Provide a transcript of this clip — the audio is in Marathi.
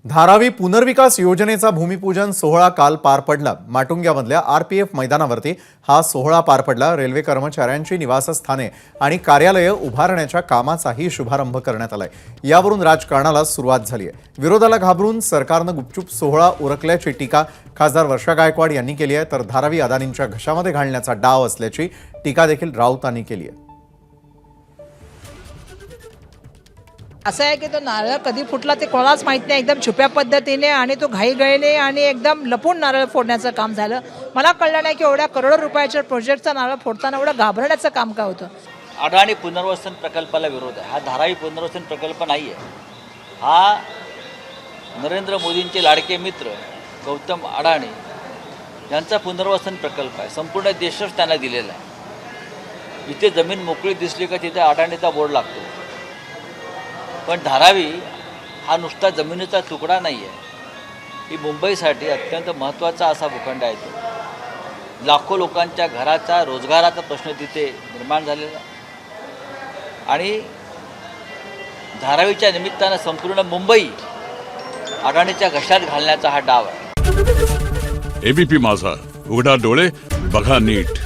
धारावी पुनर्विकास योजनेचा भूमिपूजन सोहळा काल पार पडला। माटुंग्यामधल्या आरपीएफ मैदानावरती हा सोहळा पार पडला। रेल्वे कर्मचाऱ्यांची निवासस्थाने आणि कार्यालये उभारण्याच्या कामाचाही शुभारंभ करण्यात आलाय। यावरून राजकारणाला सुरुवात झाली आहे। विरोधाला घाबरून सरकारनं गुपचूप सोहळा उरकल्याची टीका खासदार वर्षा गायकवाड यांनी केली आहे, तर धारावी अदानींच्या घशामध्ये घालण्याचा डाव असल्याची टीका देखील राऊतांनी केली आहे। असं आहे की तो नारळ कधी फुटला ते कोणालाच माहित नाही। एकदम छुप्या पद्धतीने आणि तो घाईघाईने आणि एकदम लपून नारळ फोडण्याचं काम झालं। मला कळलं नाही की एवढ्या करोडो रुपयाच्या प्रोजेक्टचा नारळ फोडताना एवढं घाबरण्याचं काम काय होतं। अडाणी पुनर्वसन प्रकल्पाला विरोध आहे। हा धारावी पुनर्वसन प्रकल्प नाही आहे, हा नरेंद्र मोदींचे लाडके मित्र गौतम अडाणी यांचा पुनर्वसन प्रकल्प आहे। संपूर्ण देशच त्यांना दिलेला आहे। इथे जमीन मोकळी दिसली का तिथे अडाणीचा बोर्ड लागतो, पण धारावी हा नुसता जमिनीचा तुकडा नाही आहे, ही मुंबईसाठी अत्यंत महत्त्वाचा असा भूखंड आहे। तो लाखो लोकांच्या घराचा रोजगाराचा प्रश्न तिथे निर्माण झालेला आणि धारावीच्या निमित्तानं संपूर्ण मुंबई अडाणीच्या घशात घालण्याचा हा डाव आहे। एबीपी माझा, उघडा डोळे बघा नीट।